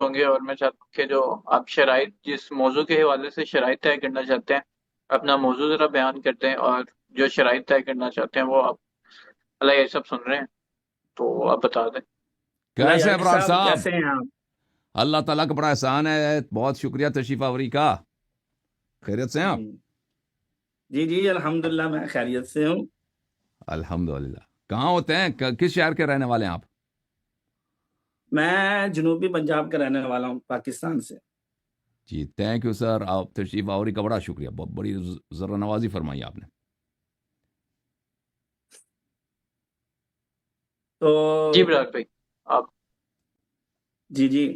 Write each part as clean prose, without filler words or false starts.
ہوں گے، اور میں چاہتا ہوں کہ جو آپ شرائط جس موضوع کے حوالے سے شرائط طے کرنا چاہتے ہیں، اپنا موضوع ذرا بیان کرتے ہیں، اور جو شرائط طے کرنا چاہتے ہیں وہ آپ اللہ یہ سب سن رہے ہیں تو آپ بتا دیں۔ اللہ کیسے یاغی ابرار صاحب صاحب؟ کیسے ہیں آپ؟ اللہ تعالیٰ کا بڑا احسان ہے، بہت شکریہ تشریف آوری کا۔ خیریت سے ہیں آپ؟ جی جی جی الحمدللہ میں خیریت سے ہوں۔ الحمدللہ۔ کہاں ہوتے ہیں، کس شہر کے رہنے والے ہیں آپ؟ میں جنوبی پنجاب کا رہنے والا ہوں، پاکستان سے۔ جی تھینک یو سر، آپ تشریف آوری کا بڑا شکریہ، بہت بڑی ذرا نوازی فرمائی آپ نے۔ تو جی برار بھائی آپ۔ جی جی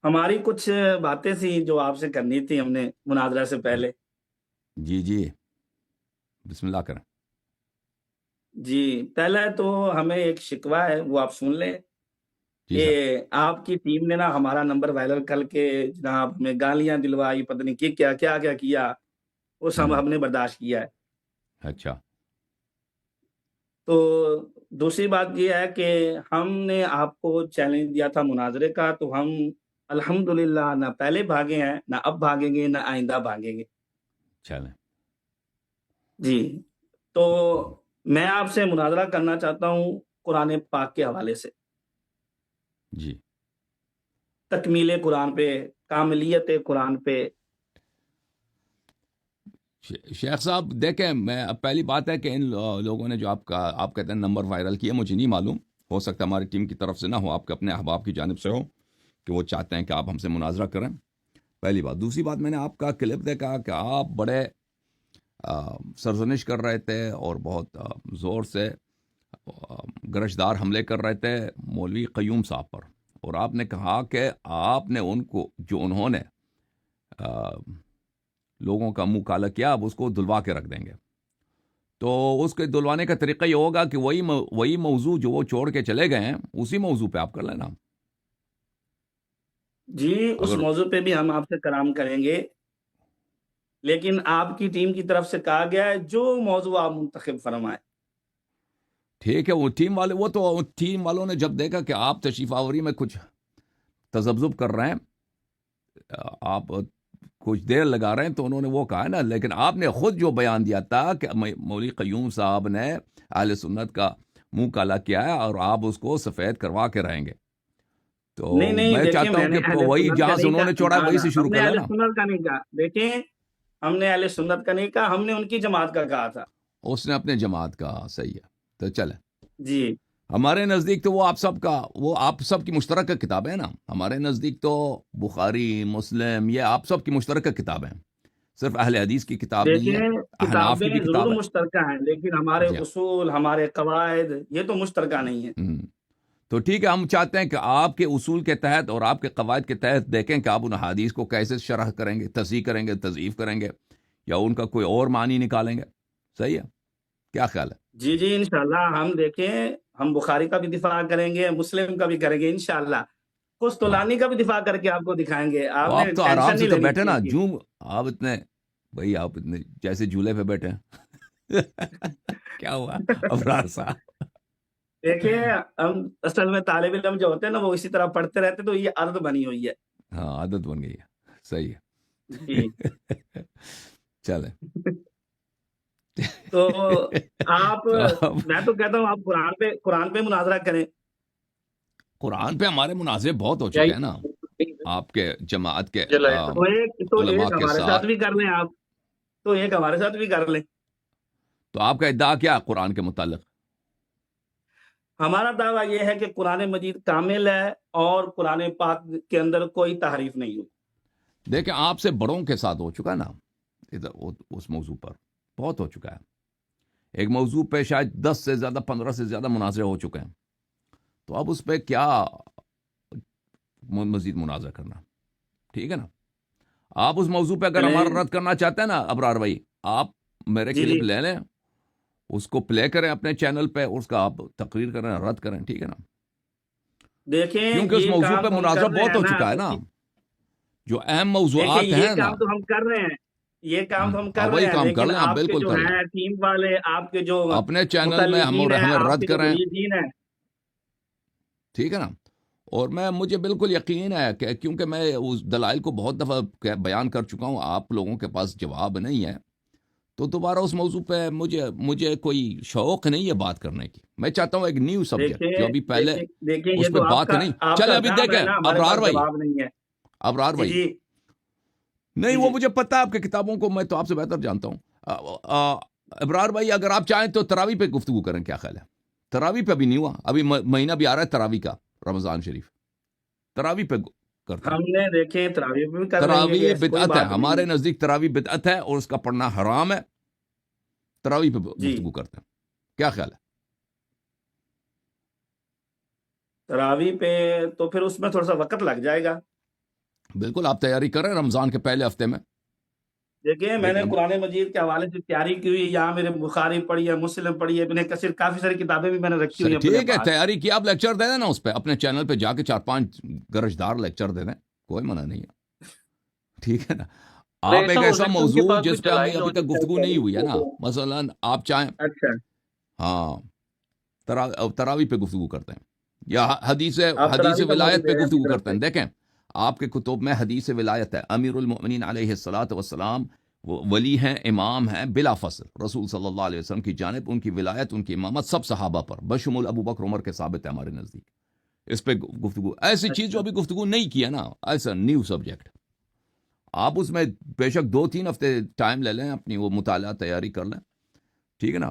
ہماری کچھ باتیں تھیں جو آپ سے کرنی تھی، ہم نے مناظرہ سے پہلے۔ جی جی بسم اللہ کریں۔ جی پہلے تو ہمیں ایک شکوہ ہے، وہ آپ سن لیں جی کہ سر۔ آپ کی ٹیم نے نا ہمارا نمبر وائرل کر کے جناب ہمیں گالیاں دلوائی، پتہ نہیں کیا کیا کیا کیا، وہ سب ہم نے برداشت کیا ہے۔ اچھا تو دوسری بات یہ ہے کہ ہم نے آپ کو چیلنج دیا تھا مناظرے کا، تو ہم الحمدللہ نہ پہلے بھاگے ہیں، نہ اب بھاگیں گے، نہ آئندہ بھاگیں گے۔ چلیں۔ جی تو میں آپ سے مناظرہ کرنا چاہتا ہوں قرآن پاک کے حوالے سے، جی تکمیل قرآن پہ، کاملیت قرآن پہ۔ شیخ صاحب دیکھیں، میں اب پہلی بات ہے کہ ان لوگوں نے جو آپ کہتے ہیں نمبر وائرل کیا، مجھے نہیں معلوم، ہو سکتا ہے ہماری ٹیم کی طرف سے نہ ہو، آپ کے اپنے احباب کی جانب سے ہو کہ وہ چاہتے ہیں کہ آپ ہم سے مناظرہ کریں، پہلی بات۔ دوسری بات، میں نے آپ کا کلپ دیکھا کہ آپ بڑے سرزنش کر رہے تھے اور بہت زور سے گرشدار حملے کر رہے تھے مولوی قیوم صاحب پر، اور آپ نے کہا کہ آپ نے ان کو جو انہوں نے لوگوں کا منہ کالا کیا، اب اس کو دلوا کے رکھ دیں گے۔ تو اس کے دلوانے کا طریقہ یہ ہوگا کہ وہی موضوع جو وہ چھوڑ کے چلے گئے ہیں، اسی موضوع پہ آپ کر لینا۔ جی اس اگر موضوع پہ بھی ہم آپ سے کلام کریں گے، لیکن آپ کی ٹیم کی طرف سے کہا گیا ہے جو موضوع آپ منتخب فرمائیں۔ ٹھیک ہے، وہ ٹیم والوں نے جب دیکھا کہ آپ تشریف آوری میں کچھ تذبذب کر رہے ہیں، آپ کچھ دیر لگا رہے ہیں، تو انہوں نے وہ کہا ہے نا، لیکن آپ نے خود جو بیان دیا تھا کہ مولوی قیوم صاحب نے اہل سنت کا منہ کالا کیا ہے اور آپ اس کو سفید کروا کے رہیں گے، تو نہیں نہیں میں دیکھیں، چاہتا میں ہوں نے کہ اہل وہی سنت کا جہاں سے نہیں انہوں کہا، نے چھوڑا نہ وہی نہ سے ہم شروع نے کر اہل لینا۔ سنت کا نہیں کہا، دیکھیں ہم نے اہل سنت کا نہیں کہا، ہم نے ان کی جماعت کا کہا تھا۔ اس نے اپنے جماعت کا، صحیح ہے، تو چلے۔ جی ہمارے نزدیک تو وہ آپ سب کی مشترکہ کتاب ہے نا، ہمارے نزدیک تو بخاری مسلم یہ آپ سب کی مشترکہ کتاب ہیں، صرف اہل حدیث کی کتاب نہیں ہے، دیکھیں احناف کی بھی کتابیں کتاب ضرور ہے۔ مشترکہ ہیں، لیکن ہمارے جی ہاں۔ اصول، ہمارے قواعد یہ تو مشترکہ نہیں ہیں۔ تو ٹھیک ہے، ہم چاہتے ہیں کہ آپ کے اصول کے تحت اور آپ کے قواعد کے تحت دیکھیں کہ آپ ان حدیث کو کیسے شرح کریں گے، تصحیح کریں گے، تضعیف کریں گے، یا ان کا کوئی اور معنی نکالیں گے۔ صحیح ہے، کیا خیال ہے؟ جی جی انشاءاللہ ہم دیکھیں، ہم بخاری کا بھی دفاع کریں گے، مسلم کا بھی کریں گے انشاءاللہ، ہاں، قسطلانی کا بھی دفاع کر کے آپ کو دکھائیں گے، تو آپ نے آپ تو آرام ٹینشن سے نہیں تو لینی بیٹھے چیز نا، کی۔ آپ اتنے جیسے جھولے پہ بیٹھے ہیں۔ کیا ہوا ابرار صاحب؟ دیکھیں ہم اصل میں طالب علم جو ہوتے ہیں نا، وہ اسی طرح پڑھتے رہتے، تو یہ عادت بنی ہوئی ہے۔ ہاں، عادت بن گئی ہے، صحیح جی ہے۔ چلیں۔ تو آپ، تو اب میں تو کہتا ہوں آپ قرآن پہ مناظرہ کریں۔ قرآن پہ ہمارے مناظر بہت ہو چکے ہیں نا، جائیے آپ کے جماعت کے جلائے تو تو علماء ایک کے ہمارے ساتھ ساتھ۔ بھی کر لیں آپ، تو ایک ہمارے ساتھ بھی کر لیں۔ تو آپ کا ادعا کیا ہے قرآن کے متعلق؟ ہمارا دعویٰ یہ ہے کہ قرآن مجید کامل ہے اور قرآن پاک کے اندر کوئی تحریف نہیں ہوئی۔ دیکھیں، آپ سے بڑوں کے ساتھ ہو چکا نا ادھر اس موضوع پر بہت ہو چکا ہے، ایک موضوع پہ شاید 10 سے زیادہ 15 سے زیادہ مناظرے ہو چکے ہیں، تو اب اس پہ کیا مزید مناظرہ کرنا؟ ٹھیک ہے نا، آپ اس موضوع پہ اگر چلیں ہمارا رد کرنا چاہتے ہیں نا ابرار بھائی، آپ میرے جی جی کلپ لے لیں، اس کو پلے کریں اپنے چینل پہ، اس کا آپ تقریر کریں، رد کریں، ٹھیک ہے نا، دیکھیں کیونکہ اس یہ موضوع کام پہ تو ہم مناظرہ کر رہے بہت ہیں ہو نا، چکا ہے نا، جو اہم دیکھیں موضوعات یہ ہیں نا۔ کام تو ہم کر رہے ہیں، یہ کام تو ہم کر رہے وہی ہیں، کام کر لیکن لیں، آپ آپ کے بالکل جو کر لیں ہیں ٹیم والے، آپ کے جو اپنے چینل میں، متعلقین ہیں، ہمیں آپ رد کے جو کریں، مریدین ہیں۔ ٹھیک ہے نا، اور مجھے بالکل یقین ہے کہ کیونکہ میں اس دلائل کو بہت دفعہ بیان کر چکا ہوں، آپ لوگوں کے پاس جواب نہیں ہے، تو دوبارہ اس موضوع پہ مجھے کوئی شوق نہیں ہے بات کرنے کی. میں چاہتا ہوں ایک نیو سبجیکٹ جو ابھی پہلے دیکھیں اس یہ پہ تو بات نہیں آپ چلے. کا ابھی کام ہے دیکھیں نا، ہمارے ابرار پاس بھائی، جواب نہیں ہے. ابرار جی بھائی، جی نہیں جی وہ جی مجھے پتہ ہے آپ کی کتابوں کو میں تو آپ سے بہتر جانتا ہوں. ابرار بھائی اگر آپ چاہیں تو تراویح پہ گفتگو کریں، کیا خیال ہے؟ تراویح پہ ابھی نہیں ہوا، ابھی مہینہ بھی آ رہا ہے تراویح کا، رمضان شریف، تراویح پہ کرتے ہیں. ہم نے دیکھیں تراویح بھی کر لیں گے، تراویح ایسی کوئی بدعت ہے، بات نہیں ہمارے ہے. نزدیک تراویح بدعت ہے اور اس کا پڑھنا حرام ہے. تراویح پہ جی گفتگو کرتے ہیں، کیا خیال ہے؟ تراویح پہ تو پھر اس میں تھوڑا سا وقت لگ جائے گا. بالکل آپ تیاری کریں رمضان کے پہلے ہفتے میں. دیکھیں میں نے لیکن قرآن مجید کے حوالے سے تیاری کی ہوئی ہے، یہاں میرے بخاری پڑھی ہے، مسلم پڑھی ہے، ابن کثیر، کافی ساری کتابیں بھی میں نے رکھی ہوئی ہیں اپنے ٹھیک ہے، پاس. تیاری کی، آپ لیکچر دے دیں نا اس پہ، اپنے چینل پہ جا کے 4-5 گرجدار لیکچر دے دیں، کوئی منع نہیں ہے. ٹھیک ہے نا. آپ ایسا ایک ہو ایسا سکتا ہے ان کے موضوع پاس کوئی جس پہ ہمیں دلائل ابھی ہونی تک گفتگو نہیں ہوئی ہے نا، چاہیے. مثلا آپ چاہیں، اچھا ہاں، تراویح پہ گفتگو کرتے ہیں یا آپ حدیث تراویح کا موضوع ولایت پہ دے رہے ہیں اپنی گفتگو طرف کرتے سے. ہیں. دیکھیں آپ کے کتب میں حدیث ولایت ہے، امیر المؤمنین علیہ الصلاۃ والسلام وہ ولی ہیں، امام ہیں بلا فصل، رسول صلی اللہ علیہ وسلم کی جانب ان کی ولایت، ان کی امامت سب صحابہ پر بشمول ابو بکر عمر کے ثابت ہے ہمارے نزدیک. اس پہ گفتگو، ایسی چیز جو اچھا ابھی گفتگو نہیں کیا نا، ایسا نیو سبجیکٹ، آپ اس میں بے شک 2-3 ہفتے ٹائم لے لیں، اپنی وہ مطالعہ تیاری کر لیں. ٹھیک ہے نا.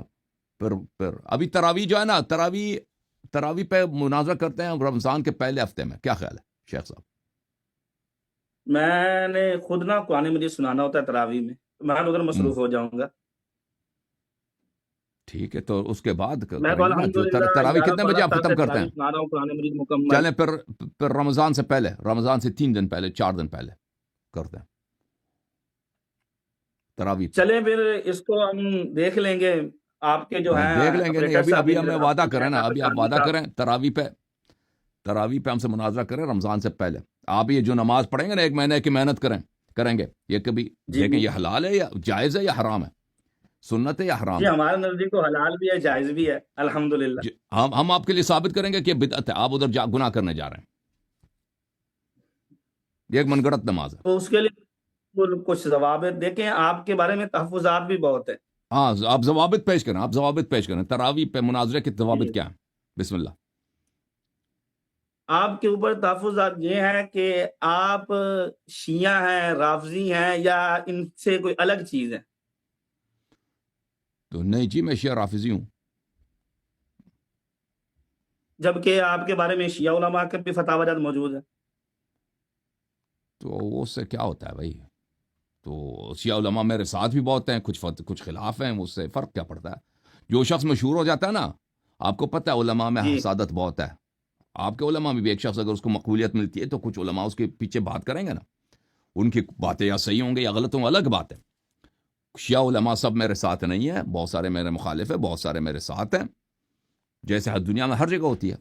پھر ابھی تراویح جو ہے نا، تراویح پہ مناظرہ کرتے ہیں رمضان کے پہلے ہفتے میں، کیا خیال ہے شیخ صاحب؟ میں نے خود نا قرآن مجید سنانا ہوتا ہے تراویح میں، میں ادھر ہوں، مصروف ہو جاؤں گا. ٹھیک ہے، تو اس کے بعد میں تو کریں گے نا. جو الحمدللہ تراویح 11 کتنے بجے 12 آپ سال ختم سے کرتے ہیں؟ تراویح سنا رہا ہوں قرآن مجید مکمل. چلیں پھر رمضان سے پہلے، رمضان سے 3 دن پہلے، 4 دن پہلے کرتے ہیں تراویح پہ. چلیں پھر اس کو ہم دیکھ لیں گے. آپ کے جو نہیں ہیں دیکھ لیں گے، نہیں، آپریٹر صاحب ابھی ہیں، ہمیں اگر آپ وعدہ کو کریں نا، کہنا ہے تو ابھی آپ چاندنی وعدہ صاحب. کریں تراویح پہ ہم سے مناظرہ کریں رمضان سے پہلے. آپ یہ جو نماز پڑھیں گے نا 1 مہینے کی محنت کریں گے، یہ کبھی جی دیکھیں جی یہ حلال ہے یا جائز ہے یا حرام ہے، سنت ہے یا حرام جی ہے. ہمارے نزدیک تو حلال بھی ہے، جائز بھی ہے الحمدللہ. ہم آپ کے لیے ثابت کریں گے کہ یہ بدعت ہے، آپ ادھر گناہ کرنے جا رہے ہیں. یہ ایک من گڑت نماز ہے. تو اس کے لیے کچھ ضوابط دیکھیں، آپ کے بارے میں تحفظات بھی بہت ہیں. ہاں، آپ ضوابط پیش کریں. تراویح پہ مناظرے کے جی ضوابط کیا ہیں؟ بسم اللہ. آپ کے اوپر تحفظات یہ ہیں کہ آپ شیعہ ہیں، رافضی ہیں، یا ان سے کوئی الگ چیز ہے. تو نہیں جی، میں شیعہ رافضی ہوں. جبکہ آپ کے بارے میں شیعہ علماء کے بھی فتاوی جات موجود ہے. تو اس سے کیا ہوتا ہے بھائی؟ تو شیعہ علماء میرے ساتھ بھی بہت ہیں، کچھ خلاف ہیں، اس سے فرق کیا پڑتا ہے؟ جو شخص مشہور ہو جاتا ہے نا، آپ کو پتہ ہے علماء میں جی حسادت بہت ہے. آپ کے علماء میں بھی ایک شخص اگر اس کو مقبولیت ملتی ہے تو کچھ علماء اس کے پیچھے بات کریں گے نا، ان کی باتیں یا صحیح ہوں گے یا غلط ہوں گے، الگ بات ہے. شیعہ علماء سب میرے ساتھ نہیں ہیں، بہت سارے میرے مخالف ہیں، بہت سارے میرے ساتھ ہیں، جیسے ہر دنیا میں ہر جگہ ہوتی ہے.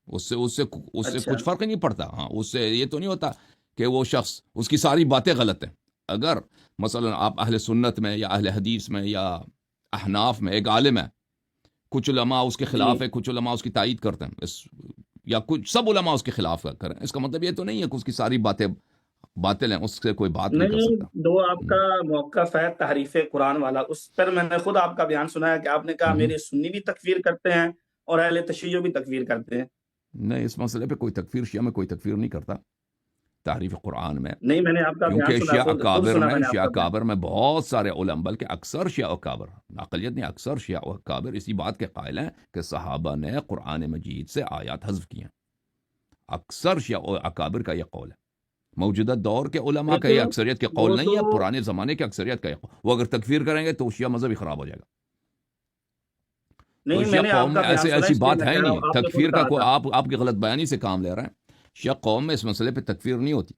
اس سے اچھا کچھ فرق ہی نہیں پڑتا. ہاں، اس سے یہ تو نہیں ہوتا کہ وہ شخص اس کی ساری باتیں غلط ہیں. اگر مثلا آپ اہل سنت میں یا اہل حدیث میں یا احناف میں ایک عالم ہے، کچھ علماء اس کے جی خلاف ہے، کچھ علماء اس کی تائید کرتے ہیں، یا کچھ سب علماء اس کے خلاف کریں، اس کا مطلب یہ تو نہیں ہے کہ اس کی ساری باتیں باطل ہیں، اس سے کوئی بات نہیں کر نہیں، سکتا. جو آپ کا موقف ہے تحریف قرآن والا، اس پر میں نے خود آپ کا بیان سنا ہے کہ آپ نے کہا ہوں، میرے سنی بھی تکفیر کرتے ہیں اور اہل تشیع بھی تکفیر کرتے ہیں. نہیں، اس مسئلے پہ کوئی تکفیر، شیعہ میں کوئی تکفیر نہیں کرتا تحریف قرآن میں. نہیں، میں نے آپ کا بیان کیونکہ سنا، خود سنا میں نے آپ شیعہ کا بیان. اکابر میں بہت سارے علماء، بلکہ اکثر شیعہ اکابر، اقلیت نہیں، اکثر شیعہ اکابر اسی بات کے قائل ہیں کہ صحابہ نے قرآن مجید سے آیات حذف کی ہیں. اکثر شیعہ اکابر کا یہ قول ہے. موجودہ دور کے علماء کا یہ دیکھیں اکثریت کے وہ قول نہیں ہے، تو پرانے زمانے کے اکثریت کا یہ قول. وہ اگر تکفیر کریں گے تو شیعہ مذہب ہی خراب ہو جائے گا. تو نہیں، میں شیعہ نے آپ قوم کا میں بیان سنا، ایسی اس لیے بات میں ہے ہی کہہ رہا نہیں. ہوں، آپ نے خود تکفیر کا کہا کوئی تھا. آپ کی غلط بیانی سے کام لے رہے ہیں. شیعہ قوم میں اس مسئلے پہ تکفیر نہیں ہوتی.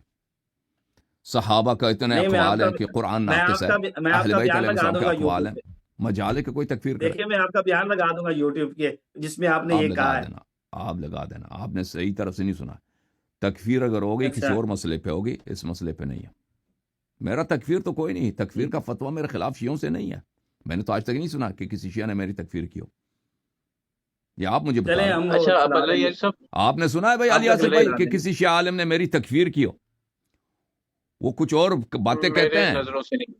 صحابہ کا اتنے نہیں، اقوال ہیں کہ قرآن ناقص ہے، میں آپ اہل کا بیت بیان علیہ لگا السلام دوں کے گا اقوال ہیں. یوٹیوب پہ. مجال ہے کہ کوئی تکفیر کرے. دیکھیے میں آپ کا بیان لگا دوں گا یوٹیوب کے، جس میں آپ نے آپ یہ لگا کہا ہے. دینا، آپ لگا دینا. آپ نے صحیح طرح سے نہیں سنا. تکفیر اگر ہوگی کسی اچھا اور مسئلے پہ ہوگی، اس مسئلے پہ نہیں ہے. میرا تکفیر تو کوئی نہیں. تکفیر کا فتویٰ میرے خلاف شیعوں سے نہیں ہے. میں نے تو آج تک نہیں سنا کہ کسی شیعہ نے میری تکفیر کی ہو. یہ آپ مجھے بتا چلیں رہے ہیں. ہم وہ اچھا اب سنا اللہ دیں گے، یہ سب آپ نے سنا ہے بھائی آپ علی کو آصف پہلے بھائی سنا کہ دیں گے۔ کسی شیعہ عالم نے میری تکفیر کی ہو؟ وہ کچھ اور باتیں کہتے میرے ہیں، نظروں سے نہیں.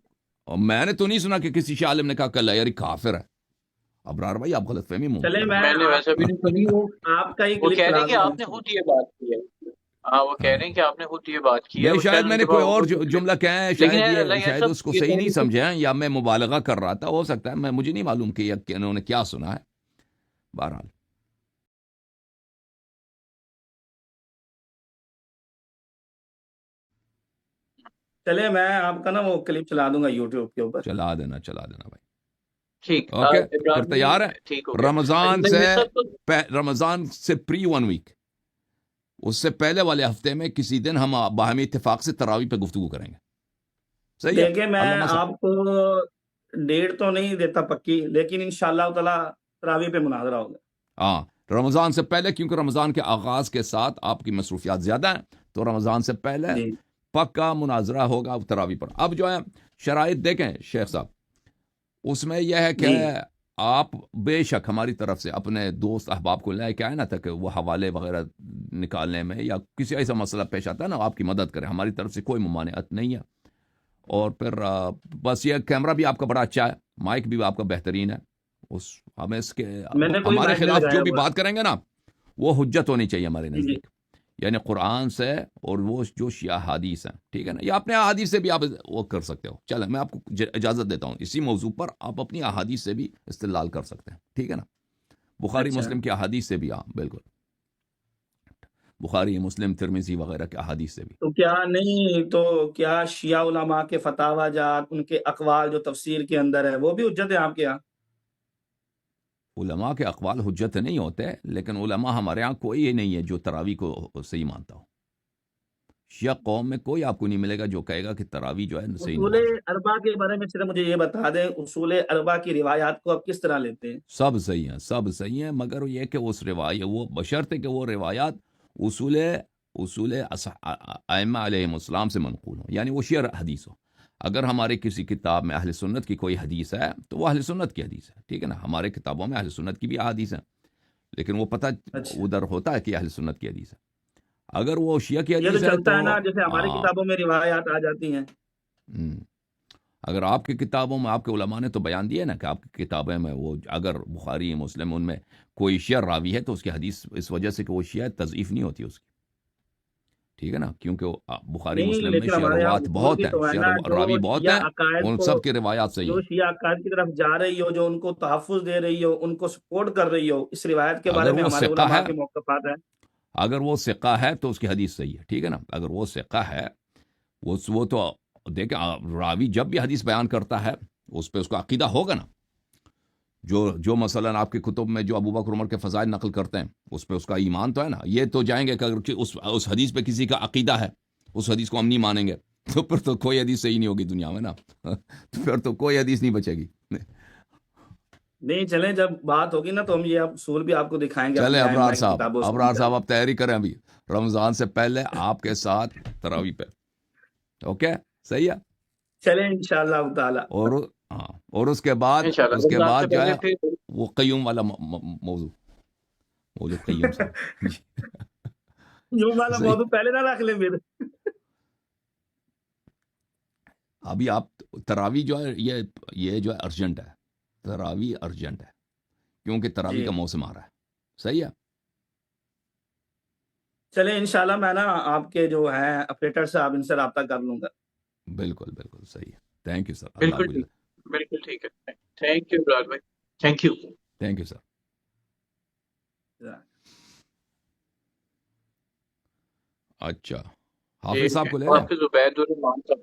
اور میں نے تو نہیں سنا کہ کسی شیعہ عالم نے کہا کہ لیاری کافر ہے. ابرار بھائی آپ غلط فہمی چلیں کر میں نے آپ ویسا بھی نہیں سنی. آپ کا ہی وہ کلپ کہہ رہے چلا ہیں کہ دوں آپ نے گا۔ خود یہ بات کی ہے. ہاں وہ کہہ رہے ہیں کہ آپ نے خود یہ بات کی ہے. میں وہ شاید میں ان نے کے کوئی پاس اور خود جملہ کہا ہے، لیکن شاید اللہ یہ شاید سب اس کو یہ صحیح نہیں ساری تو سمجھا ہے، یا میں مبالغہ کر رہا تھا، ہو سکتا ہے، مجھے نہیں معلوم کہ انہوں نے کیا سنا ہے. بہرحال چلیں میں آپ کا نا وہ کلپ چلا دوں گا یوٹیوب کے اوپر۔ چلا دینا بھائی. ٹھیک. اوکے پھر ابراہیم تیار ہے؟ ٹھیک ہو گیا. رمضان اللہ سے یہ سب تو رمضان سے پری 1 ویک، اس سے پہلے والے ہفتے میں کسی دن ہم باہمی اتفاق سے تراویح پہ گفتگو کریں گے. صحیح ہے دیکھیں میں علامہ صاحب؟ آپ کو ڈیٹ تو نہیں دیتا پکی، لیکن انشاءاللہ تعالی تراویح پہ مناظرہ ہوگا۔ ہاں رمضان سے پہلے، کیونکہ رمضان کے آغاز کے ساتھ آپ کی مصروفیات زیادہ ہیں، تو رمضان سے پہلے جی پکا مناظرہ ہوگا تراویح پر. اب جو ہے شرائط دیکھیں شیخ صاحب، اس میں یہ ہے کہ جی آپ بے شک ہماری طرف سے اپنے دوست احباب کو لے کے آئے نا، تاکہ وہ حوالے وغیرہ نکالنے میں یا کسی ایسا مسئلہ پیش آتا ہے نا، آپ کی مدد کریں. ہماری طرف سے کوئی ممانعت نہیں ہے. اور پھر بس یہ کیمرہ بھی آپ کا بڑا اچھا ہے، مائک بھی آپ کا بہترین ہے. ہمیں اس کے میں نے کوئی ہمارے مائک نہیں خلاف لگایا جو بھی ہوا۔ بات کریں گے نا، وہ حجت ہونی چاہیے ہمارے جی جی نزدیک، یعنی قرآن سے، اور وہ جو شیعہ حدیث ہیں، ٹھیک ہے نا، یا اپنے احادیث سے بھی آپ وہ کر سکتے ہو. چلیں میں آپ کو اجازت دیتا ہوں، اسی موضوع پر آپ اپنی احادیث سے بھی استدلال کر سکتے ہیں، ٹھیک ہے نا. بخاری اچھا مسلم کی احادیث سے بھی، ہاں بالکل، بخاری مسلم ترمذی وغیرہ کے احادیث سے بھی. تو کیا نہیں، تو کیا شیعہ علماء کے فتاوی جات، ان کے اقوال جو تفسیر کے اندر ہے، وہ بھی حجت ہے آپ کے یہاں؟ علماء کے اقوال حجت نہیں ہوتے، لیکن علماء ہمارے ہاں کوئی ہی نہیں ہے جو تراویح کو صحیح مانتا ہو. شیعہ قوم میں کوئی آپ کو نہیں ملے گا جو کہے گا کہ تراویح جو ہے صحیح اصول نماز ہے. اربع کے بارے میں صرف مجھے یہ بتا دیں، اصول اربع کی روایات کو آپ کس طرح لیتے ہیں؟ سب صحیح ہیں، سب صحیح ہیں، مگر یہ کہ اس روایت، وہ بشرط کہ وہ روایات اصول ائمہ علیہ السلام سے منقول ہوں، یعنی وہ شیعہ حدیث ہو. اگر ہمارے کسی کتاب میں اہل سنت کی کوئی حدیث ہے تو وہ اہل سنت کی حدیث ہے، ٹھیک ہے نا. ہمارے کتابوں میں اہل سنت کی بھی احادیث ہیں، لیکن وہ پتہ اچھا ادھر ہوتا ہے کہ اہل سنت کی حدیث ہے. اگر وہ شیعہ کی یہ تو حدیث ہے چلتا تو ہے نا، جیسے ہماری ہاں. کتابوں میں روایات آ جاتی ہیں۔ اگر آپ کی کتابوں میں، آپ کے علماء نے تو بیان دیا نا کہ آپ کی کتابیں میں وہ اگر بخاری مسلم ان میں کوئی شیعہ راوی ہے تو اس کی حدیث اس وجہ سے کہ وہ شیعہ تضعیف نہیں ہوتی اس کی، ٹھیک ہے نا، کیونکہ بخاری نہیں مسلم میں لیکن شیعہ ہمارے یہاں روات اصول بہت بھی ہیں، تو ہے نا، شیعہ جو راوی بہت شیعہ ہیں، عقائد ان کو، سب کی روایات صحیح جو ہیں. شیعہ عقائد کی طرف جا رہی ہو، جو ان کو تحفظ دے رہی ہو، ان کو سپورٹ کر رہی ہو، اس روایت کے بارے اگر میں وہ ہمارے ثقہ علماء ہے، کے موقفات ہیں۔ اگر وہ ثقہ ہے تو اس کی حدیث صحیح ہے، ٹھیک ہے نا. اگر وہ ثقہ ہے، وہ تو دیکھیں، راوی جب بھی حدیث بیان کرتا ہے اس پہ اس کا عقیدہ ہوگا نا. جو مثلا آپ کی کتب میں جو ابو بکر عمر کے فضائل نقل کرتے ہیں، اس پہ اس کا ایمان تو ہے نا. یہ تو جائیں گے کہ اگر اس حدیث پہ کسی کا عقیدہ ہے، اس حدیث کو ہم نہیں مانیں گے، تو پھر تو کوئی حدیث صحیح نہیں ہوگی دنیا میں نا. تو پھر تو کوئی حدیث نہیں بچے گی. نہیں چلیں، جب بات ہوگی نا تو ہم یہ اصول بھی آپ کو دکھائیں گے چلے اپنی ابرار ائمہ کی صاحب، کتابوں سے۔ ابرار صاحب آپ تیاری کریں ابھی رمضان سے پہلے آپ کے ساتھ تراویح پہ. اوکے صحیح ہے. چلیں انشاءاللہ تعالی۔ اور ہاں، اور اس کے بعد انشاءاللہ رمضان سے جو ہے پہلے پھر وہ قیوم والا موضوع، وہ جو قیوم صاحب جی یوں والا صحیح. موضوع پہلے نہ رکھ لیں پھر۔ ابھی آپ تراویح جو ہے یہ جو ہے ارجنٹ ہے، تراویح ارجنٹ ہے، کیونکہ تراویح جی کا موسم آ رہا ہے. صحیح ہے. چلیں انشاءاللہ میں نا آپ کے جو ہیں اپریٹر صاحب، ان سے رابطہ کر لوں گا۔ بالکل بالکل صحیح ہے. Thank you sir. اللہ بالکل حافظ. ٹھیک، بالکل ٹھیک ہے. تھینک یو ابرار بھائی، thank you. Thank you sir. اچھا حافظ ٹھیک صاحب ہے. کو لے لیں. حافظ عبید الرحمان صاحب.